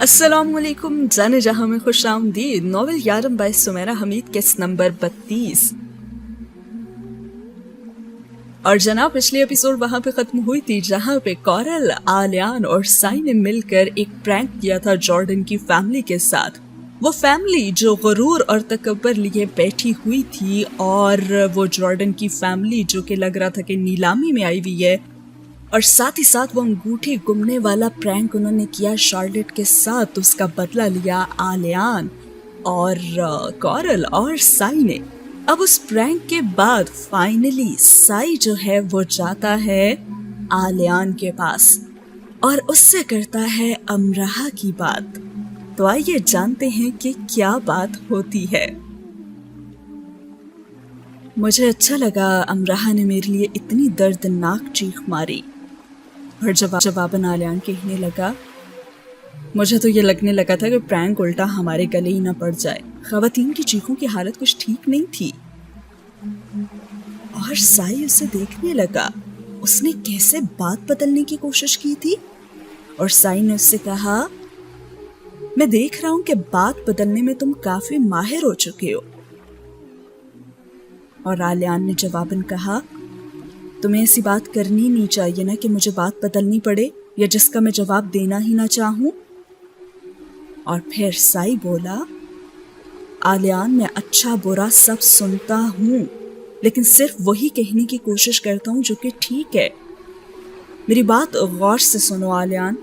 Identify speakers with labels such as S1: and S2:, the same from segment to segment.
S1: السلام علیکم، جانے جہاں میں خوش آمدید۔ ناول یارم بائی سمیرہ حمید، قسط نمبر 32۔ اور جناب پچھلی ایپیسوڈ وہاں پہ ختم ہوئی تھی جہاں پہ کورل، آلیان اور سائی نے مل کر ایک پرینک کیا تھا جارڈن کی فیملی کے ساتھ۔ وہ فیملی جو غرور اور تکبر لیے بیٹھی ہوئی تھی، اور وہ جارڈن کی فیملی جو کہ لگ رہا تھا کہ نیلامی میں آئی ہوئی ہے، اور ساتھ ہی ساتھ وہ انگوٹھی گمنے والا پرینک انہوں نے کیا شارلٹ کے ساتھ، اس کا بدلہ لیا آلیان اور کورل اور سائی نے۔ اب اس پرینک کے بعد فائنلی سائی جو ہے وہ جاتا ہے آلیان کے پاس اور اس سے کرتا ہے امرہا کی بات۔ تو آئیے جانتے ہیں کہ کیا بات ہوتی ہے۔ مجھے اچھا لگا امرہا نے میرے لیے اتنی دردناک چیخ ماری، اور جواباً آلیان کہنے لگا، مجھے تو یہ لگنے لگا تھا کہ پرینک الٹا ہمارے گلے ہی نہ پڑ جائے۔ خواتین کی چیخوں کی حالت کچھ ٹھیک نہیں تھی، اور سائی اسے دیکھنے لگا۔ اس نے کیسے بات بدلنے کی کوشش کی تھی، اور سائی نے اس سے کہا، میں دیکھ رہا ہوں کہ بات بدلنے میں تم کافی ماہر ہو چکے ہو۔ اور آلیان نے جواباً کہا، تمہیں ایسی بات کرنی نہیں چاہیے نا کہ مجھے بات بدلنی پڑے یا جس کا میں جواب دینا ہی نہ چاہوں۔ اور پھر سائی بولا، آلیان میں اچھا برا سب سنتا ہوں، لیکن صرف وہی کہنے کی کوشش کرتا ہوں جو کہ ٹھیک ہے۔ میری بات غور سے سنو آلیان،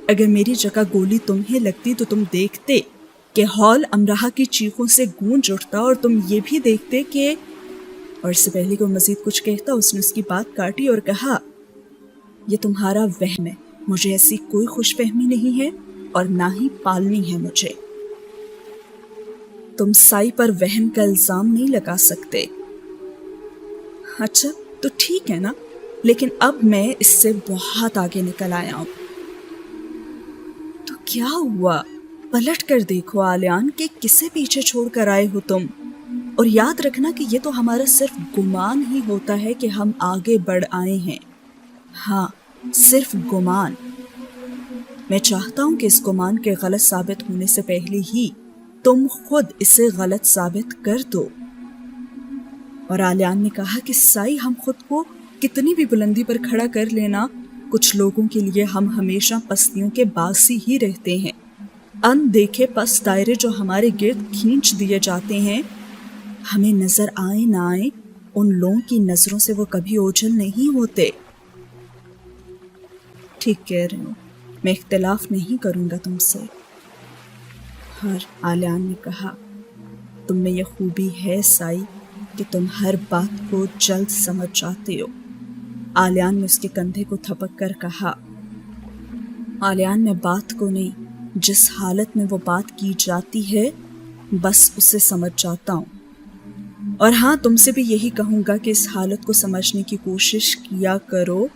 S1: اگر میری جگہ گولی تمہیں لگتی تو تم دیکھتے کہ ہال امرہا کی چیخوں سے گونج اٹھتا، اور تم یہ بھی دیکھتے کہ، اور اس سے پہلے کہ وہ مزید کچھ کہتا اس نے اس کی بات کاٹی اور کہا، یہ تمہارا وہم ہے، مجھے ایسی کوئی خوش فہمی نہیں ہے اور نہ ہی پالنی ہے مجھے۔ تم سائی پر وہم کا الزام نہیں لگا سکتے۔ اچھا تو ٹھیک ہے نا، لیکن اب میں اس سے بہت آگے نکل آیا ہوں۔ تو کیا ہوا؟ پلٹ کر دیکھو آلیان کہ کسے پیچھے چھوڑ کر آئے ہو تم، اور یاد رکھنا کہ یہ تو ہمارا صرف گمان ہی ہوتا ہے کہ ہم آگے بڑھ آئے ہیں۔ ہاں، صرف گمان۔ میں چاہتا ہوں کہ اس گمان کے غلط ثابت ہونے سے پہلے ہی تم خود اسے غلط ثابت کر دو۔ اور آلیان نے کہا کہ سائی، ہم خود کو کتنی بھی بلندی پر کھڑا کر لینا، کچھ لوگوں کے لیے ہم ہمیشہ پستیوں کے باسی ہی رہتے ہیں۔ ان دیکھے پس دائرے جو ہمارے گرد کھینچ دیے جاتے ہیں، ہمیں نظر آئے نہ آئے، ان لوگوں کی نظروں سے وہ کبھی اوجھل نہیں ہوتے۔ ٹھیک کہہ رہے ہو، میں اختلاف نہیں کروں گا تم سے۔ اور آلیان نے کہا، تم میں یہ خوبی ہے سائی کہ تم ہر بات کو جلد سمجھ جاتے ہو۔ آلیان نے اس کے کندھے کو تھپک کر کہا، آلیان میں بات کو نہیں، جس حالت میں وہ بات کی جاتی ہے بس اسے سمجھ جاتا ہوں۔ اور ہاں، تم سے بھی یہی کہوں گا کہ اس حالت کو سمجھنے کی کوشش کیا کرو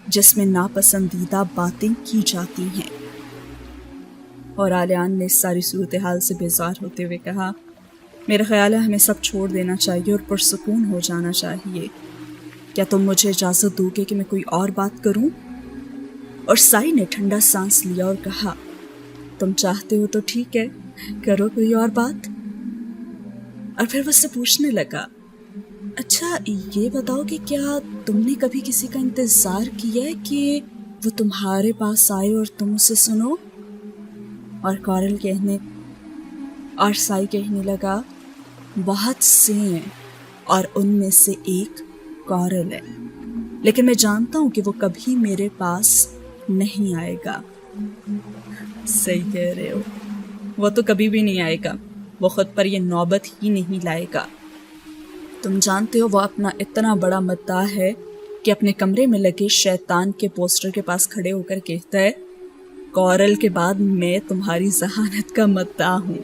S1: جس میں ناپسندیدہ باتیں کی جاتی ہیں۔ اور آلیان نے اس ساری صورتحال سے بیزار ہوتے ہوئے کہا، میرا خیال ہے ہمیں سب چھوڑ دینا چاہیے اور پرسکون ہو جانا چاہیے۔ کیا تم مجھے اجازت دو گے کہ میں کوئی اور بات کروں؟ اور سائی نے ٹھنڈا سانس لیا اور کہا، تم چاہتے ہو تو ٹھیک ہے، کرو کوئی اور بات۔ اور پھر وہ اس سے پوچھنے لگا، اچھا یہ بتاؤ کہ کیا تم نے کبھی کسی کا انتظار کیا ہے کہ وہ تمہارے پاس آئے اور تم اسے سنو؟ اور سائی کہنے لگا، بہت سے ہیں، اور ان میں سے ایک کورل ہے، لیکن میں جانتا ہوں کہ وہ کبھی میرے پاس نہیں آئے گا۔ صحیح کہہ رہے ہو، وہ تو کبھی بھی نہیں آئے گا، وہ خود پر یہ نوبت ہی نہیں لائے گا۔ تم جانتے ہو وہ اپنا اتنا بڑا مدعا ہے کہ اپنے کمرے میں لگے شیطان کے پوسٹر کے پاس کھڑے ہو کر کہتا ہے، کورل کے بعد میں تمہاری ذہانت کا مدعا ہوں۔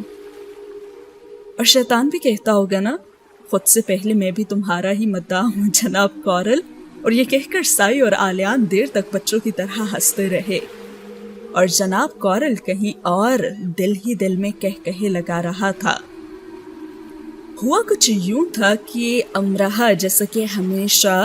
S1: اور شیطان بھی کہتا ہوگا نا، خود سے پہلے میں بھی تمہارا ہی مدعا ہوں جناب کورل۔ اور یہ کہہ کر سائی اور آلیان دیر تک بچوں کی طرح ہنستے رہے، اور جناب کورل کہیں اور دل ہی دل میں کہے لگا رہا تھا۔ ہوا کچھ یوں تھا کہ امرہا جیسا کہ ہمیشہ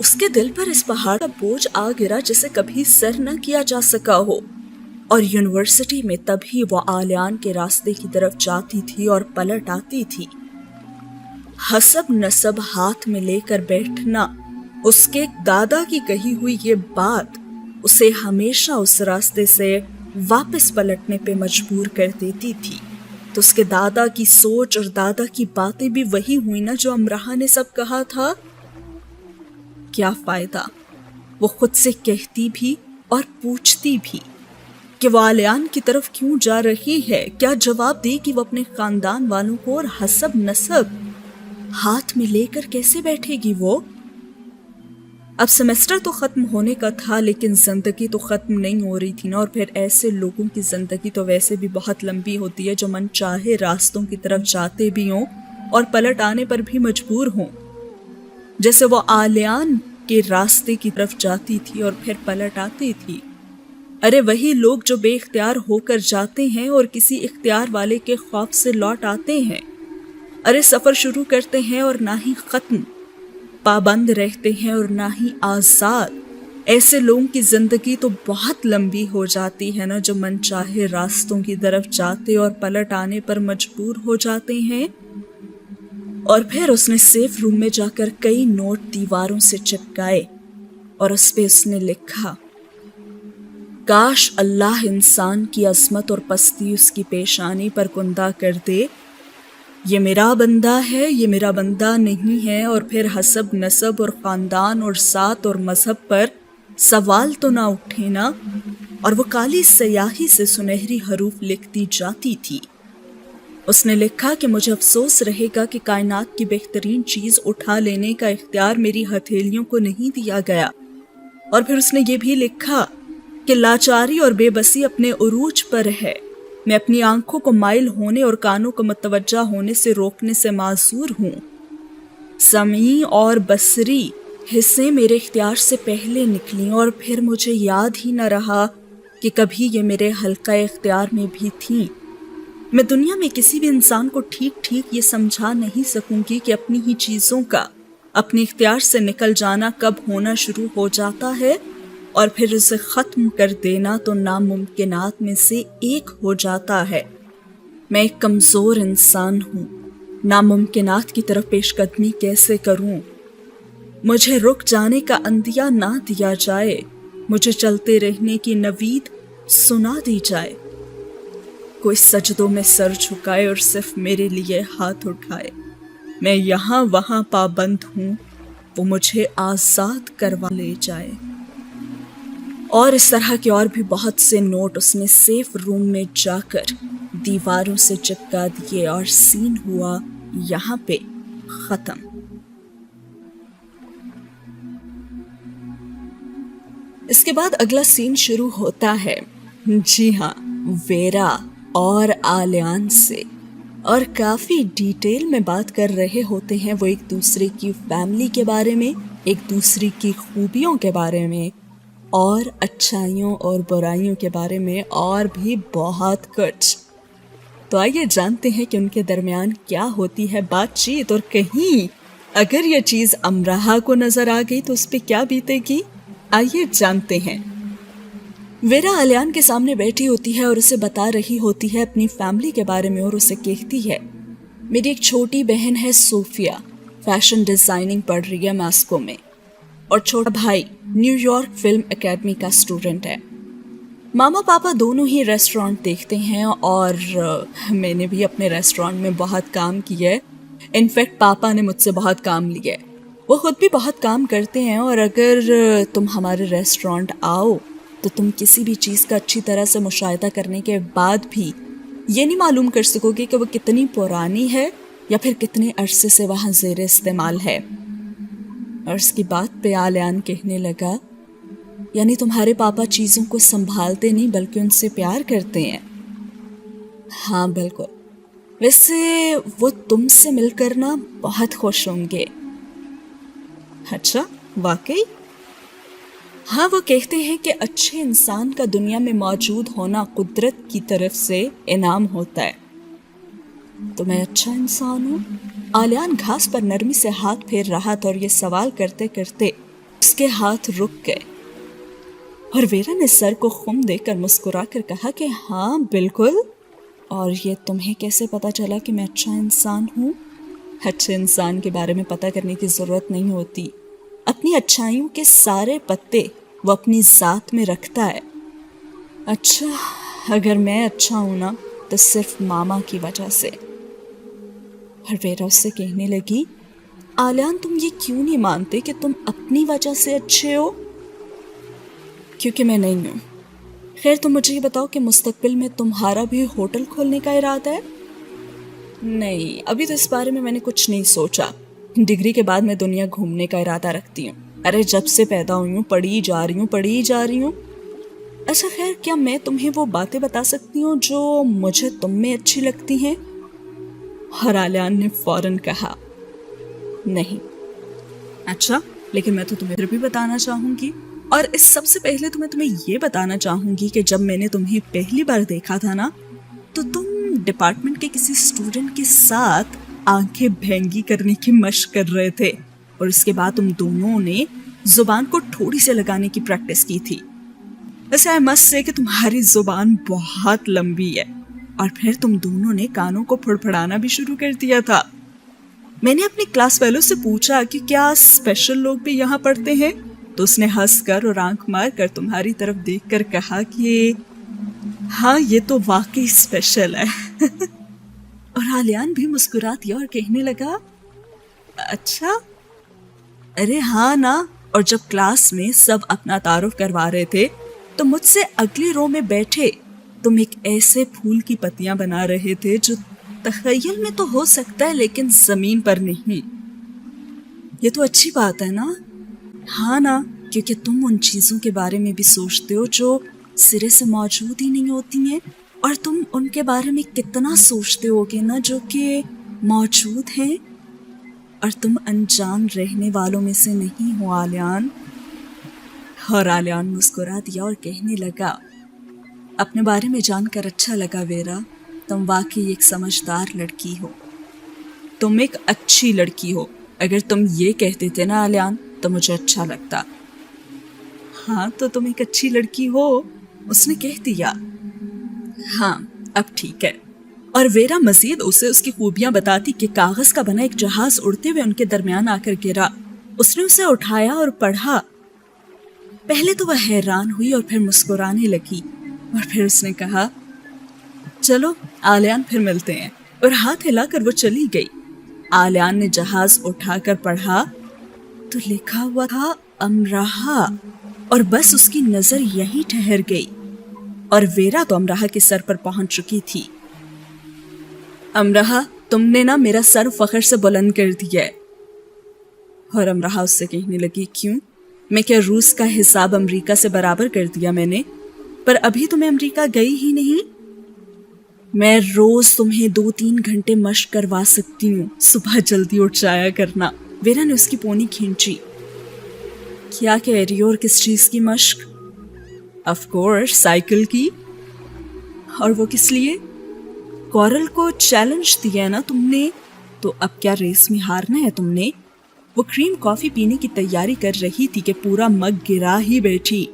S1: اس کے دل پر اس پہاڑ کا بوجھ آ گرا جسے کبھی سر نہ کیا جا سکا ہو، اور یونیورسٹی میں تبھی وہ آلیان کے راستے کی طرف جاتی تھی اور پلٹ آتی تھی۔ حسب نسب ہاتھ میں لے کر بیٹھنا، اس کے دادا کی کہی ہوئی یہ بات اسے ہمیشہ اس راستے سے واپس پلٹنے پہ مجبور کر دیتی تھی۔ تو اس کے دادا کی سوچ اور دادا کی باتیں بھی وہی ہوئی نا جو امرہا نے سب کہا تھا۔ کیا فائدہ، وہ خود سے کہتی بھی اور پوچھتی بھی کہ وہ آلیان کی طرف کیوں جا رہی ہے، کیا جواب دے کہ وہ اپنے خاندان والوں کو اور حسب نسب ہاتھ میں لے کر کیسے بیٹھے گی وہ؟ اب سیمسٹر تو ختم ہونے کا تھا، لیکن زندگی تو ختم نہیں ہو رہی تھی نا، اور پھر ایسے لوگوں کی زندگی تو ویسے بھی بہت لمبی ہوتی ہے جو من چاہے راستوں کی طرف جاتے بھی ہوں اور پلٹ آنے پر بھی مجبور ہوں، جیسے وہ آلیان کے راستے کی طرف جاتی تھی اور پھر پلٹ آتی تھی۔ ارے وہی لوگ جو بے اختیار ہو کر جاتے ہیں اور کسی اختیار والے کے خوف سے لوٹ آتے ہیں، ارے سفر شروع کرتے ہیں اور نہ ہی ختم، پابند رہتے ہیں اور نہ ہی آزاد۔ ایسے لوگوں کی زندگی تو بہت لمبی ہو جاتی ہے نا جو من چاہے راستوں کی طرف جاتے اور پلٹ آنے پر مجبور ہو جاتے ہیں۔ اور پھر اس نے سیف روم میں جا کر کئی نوٹ دیواروں سے چپکائے اور اس پہ اس نے لکھا، کاش اللہ انسان کی عظمت اور پستی اس کی پیشانی پر کندہ کر دے، یہ میرا بندہ ہے، یہ میرا بندہ نہیں ہے، اور پھر حسب نسب اور خاندان اور ذات اور مذہب پر سوال تو نہ اٹھے نا۔ اور وہ کالی سیاہی سے سنہری حروف لکھتی جاتی تھی۔ اس نے لکھا کہ مجھے افسوس رہے گا کہ کائنات کی بہترین چیز اٹھا لینے کا اختیار میری ہتھیلیوں کو نہیں دیا گیا۔ اور پھر اس نے یہ بھی لکھا کہ لاچاری اور بے بسی اپنے عروج پر ہے، میں اپنی آنکھوں کو مائل ہونے اور کانوں کو متوجہ ہونے سے روکنے سے معذور ہوں، سمعی اور بصری حصے میرے اختیار سے پہلے نکلی اور پھر مجھے یاد ہی نہ رہا کہ کبھی یہ میرے حلقہ اختیار میں بھی تھیں۔ میں دنیا میں کسی بھی انسان کو ٹھیک ٹھیک یہ سمجھا نہیں سکوں گی کہ اپنی ہی چیزوں کا اپنے اختیار سے نکل جانا کب ہونا شروع ہو جاتا ہے اور پھر اسے ختم کر دینا تو ناممکنات میں سے ایک ہو جاتا ہے۔ میں ایک کمزور انسان ہوں، ناممکنات کی طرف پیش قدمی کیسے کروں؟ مجھے رک جانے کا اندیہ نہ دیا جائے، مجھے چلتے رہنے کی نوید سنا دی جائے، کوئی سجدوں میں سر جھکائے اور صرف میرے لیے ہاتھ اٹھائے، میں یہاں وہاں پابند ہوں، وہ مجھے آزاد کروا لے جائے۔ اور اس طرح کے اور بھی بہت سے نوٹ اس نے سیف روم میں جا کر دیواروں سے چپکا دیے اور سین ہوا یہاں پہ ختم۔ اس کے بعد اگلا سین شروع ہوتا ہے، جی ہاں، ویرا اور آلیان سے، اور کافی ڈیٹیل میں بات کر رہے ہوتے ہیں وہ ایک دوسرے کی فیملی کے بارے میں، ایک دوسرے کی خوبیوں کے بارے میں، اور اچھائیوں اور برائیوں کے بارے میں، اور بھی بہت کچھ۔ تو آئیے جانتے ہیں کہ ان کے درمیان کیا ہوتی ہے بات چیت، اور کہیں اگر یہ چیز امرہا کو نظر آ گئی تو اس پہ کیا بیتے گی۔ آئیے جانتے ہیں۔ ویرا آلیان کے سامنے بیٹھی ہوتی ہے اور اسے بتا رہی ہوتی ہے اپنی فیملی کے بارے میں، اور اسے کہتی ہے، میری ایک چھوٹی بہن ہے صوفیہ، فیشن ڈیزائننگ پڑھ رہی ہے ماسکو میں، اور چھوٹا بھائی نیو یارک فلم اکیڈمی کا اسٹوڈنٹ ہے۔ ماما پاپا دونوں ہی ریسٹورانٹ دیکھتے ہیں، اور میں نے بھی اپنے ریسٹورانٹ میں بہت کام کیا ہے، انفیکٹ پاپا نے مجھ سے بہت کام لیا ہے، وہ خود بھی بہت کام کرتے ہیں، اور اگر تم ہمارے ریسٹورانٹ آؤ تو تم کسی بھی چیز کا اچھی طرح سے مشاہدہ کرنے کے بعد بھی یہ نہیں معلوم کر سکو گے کہ وہ کتنی پرانی ہے یا پھر کتنے عرصے سے وہاں زیر استعمال ہے۔ اور اس کی بات پہ آلیان کہنے لگا، یعنی تمہارے پاپا چیزوں کو سنبھالتے نہیں بلکہ ان سے پیار کرتے ہیں۔ ہاں بالکل، ویسے وہ تم سے مل کر نا بہت خوش ہوں گے۔ اچھا، واقعی؟ ہاں، وہ کہتے ہیں کہ اچھے انسان کا دنیا میں موجود ہونا قدرت کی طرف سے انعام ہوتا ہے۔ تو میں اچھا انسان ہوں؟ آلیان گھاس پر نرمی سے ہاتھ پھیر رہا تھا اور یہ سوال کرتے کرتے اس کے ہاتھ رک گئے اور ویرا نے سر کو خم دے کر مسکرا کر کہا کہ ہاں بالکل. اور یہ تمہیں کیسے پتا چلا کہ میں اچھا انسان ہوں؟ اچھے انسان کے بارے میں پتہ کرنے کی ضرورت نہیں ہوتی. اپنی اچھائیوں کے سارے پتے وہ اپنی ذات میں رکھتا ہے. اچھا، اگر میں اچھا ہوں نا تو صرف ماما کی وجہ سے. اور ویرا اس سے کہنے لگی آلیان تم یہ کیوں نہیں مانتے کہ تم اپنی وجہ سے اچھے ہو؟ کیونکہ میں نہیں ہوں. خیر تم مجھے یہ بتاؤ کہ مستقبل میں تمہارا بھی ہوٹل کھولنے کا ارادہ ہے؟ نہیں، ابھی تو اس بارے میں نے کچھ نہیں سوچا. ڈگری کے بعد میں دنیا گھومنے کا ارادہ رکھتی ہوں. ارے جب سے پیدا ہوئی ہوں پڑھی جا رہی ہوں. اچھا خیر، کیا میں تمہیں وہ باتیں بتا سکتی ہوں جو مجھے تم میں اچھی لگتی ہیں؟ اور آلیان نے فوراً کہا نہیں. اچھا، لیکن میں تو تمہیں پھر بھی بتانا چاہوں گی. اور اس سب سے پہلے تو میں تمہیں یہ بتانا چاہوں گی کہ جب میں نے تمہیں پہلی بار دیکھا تھا نا تو تم ڈپارٹمنٹ کے کسی اسٹوڈنٹ کے ساتھ آنکھیں بھینگی کرنے کی مشق کر رہے تھے، اور اس کے بعد تم دونوں نے زبان کو ٹھوڑی سے لگانے کی پریکٹس کی تھی. ویسے I must say کہ تمہاری زبان بہت لمبی ہے. اور پھر تم دونوں نے کانوں کو پھڑپھڑانا بھی شروع کر دیا تھا. میں نے اپنی کلاس فیلو سے پوچھا کہ کیا اسپیشل لوگ بھی یہاں پڑھتے ہیں، تو اس نے ہنس کر اور آنکھ مار کر تمہاری طرف دیکھ کر کہا کہ ہاں یہ تو واقعی اسپیشل ہے. اور آلیان بھی مسکرا دیا اور کہنے لگا اچھا. ارے ہاں نا. اور جب کلاس میں سب اپنا تعارف کروا رہے تھے تو مجھ سے اگلی رو میں بیٹھے تم ایک ایسے پھول کی پتیاں بنا رہے تھے جو تخیل میں تو ہو سکتا ہے لیکن زمین پر نہیں. یہ تو اچھی بات ہے نا؟ ہاں نا، کیونکہ تم ان چیزوں کے بارے میں بھی سوچتے ہو جو سرے سے موجود ہی نہیں ہوتی ہیں، اور تم ان کے بارے میں کتنا سوچتے ہوگے نا جو کہ موجود ہیں. اور تم انجان رہنے والوں میں سے نہیں ہو آلیان. اور آلیان مسکرا دیا اور کہنے لگا اپنے بارے میں جان کر اچھا لگا ویرا. تم واقعی ایک سمجھدار لڑکی ہو. تم ایک اچھی لڑکی ہو. اگر تم یہ کہتے تھے نا آلیان تو مجھے اچھا لگتا. ہاں تو تم ایک اچھی لڑکی ہو، اس نے کہہ دیا. ہاں اب ٹھیک ہے. اور ویرا مزید اسے اس کی خوبیاں بتاتی کہ کاغذ کا بنا ایک جہاز اڑتے ہوئے ان کے درمیان آ کر گرا. اس نے اسے اٹھایا اور پڑھا. پہلے تو وہ حیران ہوئی اور پھر مسکرانے لگی، اور پھر اس نے کہا چلو آلیان پھر ملتے ہیں، اور ہاتھ ہلا کر وہ چلی گئی. آلیان نے جہاز اٹھا کر پڑھا تو لکھا ہوا تھا امراہا، اور بس اس کی نظر یہی ٹھہر گئی. اور ویرا تو امراہا کے سر پر پہنچ چکی تھی. امراہا تم نے نا میرا سر فخر سے بلند کر دیا ہے. اور امراہا اس سے کہنے لگی کیوں؟ میں کیا روس کا حساب امریکہ سے برابر کر دیا میں نے؟ پر ابھی تو میں امریکہ گئی ہی نہیں. میں روز تمہیں 2-3 گھنٹے مشق کروا سکتی ہوں. صبح جلدی اٹھ جایا کرنا. ویرا نے اس کی پونی کھینچی. کیا کہہ رہی ہو اور کس چیز کی مشق؟ آف کورس سائیکل کی. اور وہ کس لیے؟ کورل کو چیلنج دیا ہے نا تم نے، تو اب کیا ریس میں ہارنا ہے تم نے؟ وہ کریم کافی پینے کی تیاری کر رہی تھی کہ پورا مگ گرا ہی بیٹھی.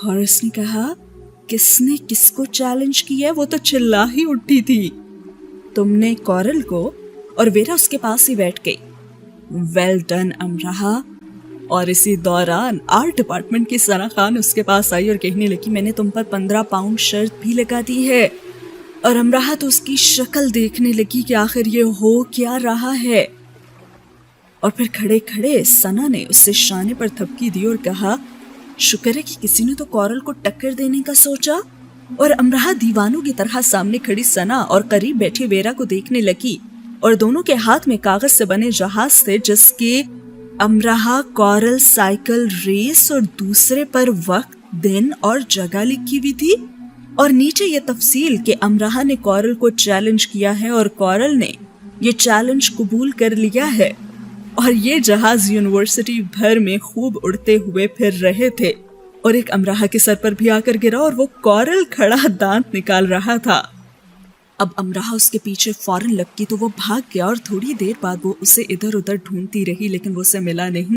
S1: اور اس نے کہا کس نے کس کو چیلنج کیا ہے؟ وہ تو چلا ہی اٹھی تھی. تم نے کورل کو. اور ویرا اس کے پاس ہی بیٹھ گئی. Well done Amraha. اور اسی دوران آرٹ ڈپارٹمنٹ کی ثنا خان اس کے پاس آئی اور کہنے لگی میں نے تم پر 15 پاؤنڈ شرط بھی لگا دی ہے. اور امراہا تو اس کی شکل دیکھنے لگی کہ آخر یہ ہو کیا رہا ہے. اور پھر کھڑے کھڑے ثنا نے اس سے شانے پر تھپکی دی اور کہا شکر ہے کہ کسی نے تو کورل کو ٹکر دینے کا سوچا. اور امراہا دیوانوں کی طرح سامنے کھڑی ثنا اور قریب بیٹھی ویرا کو دیکھنے لگی، اور دونوں کے ہاتھ میں کاغذ سے بنے جہاز تھے جس کے امراہا کورل سائیکل ریس اور دوسرے پر وقت، دن اور جگہ لکھی ہوئی تھی، اور نیچے یہ تفصیل کہ امراہا نے کورل کو چیلنج کیا ہے اور کورل نے یہ چیلنج قبول کر لیا ہے. اور یہ جہاز یونیورسٹی بھر میں خوب اڑتے ہوئے پھر رہے تھے، اور ایک امراہا کے سر پر بھی آ کر گرا اور وہ کورل کھڑا دانت نکال رہا تھا. اب امراہا اس کے پیچھے فوراً لپکی تو وہ بھاگ گیا، اور تھوڑی دیر بعد وہ اسے ادھر ادھر ڈھونڈتی رہی لیکن وہ اسے ملا نہیں.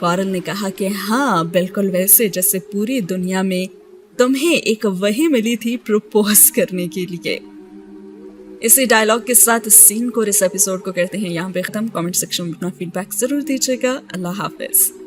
S1: کارل نے کہا کہ ہاں بالکل ویسے جیسے پوری دنیا میں تمہیں ایک وہی ملی تھی پروپوز کرنے کے لیے۔ اسی ڈائلاگ کے ساتھ اس سین کو اور اس ایپیسوڈ کو کرتے ہیں یہاں پہ ختم۔ کامنٹ سیکشن میں اپنا فیڈ بیک ضرور دیجیے گا۔ اللہ حافظ۔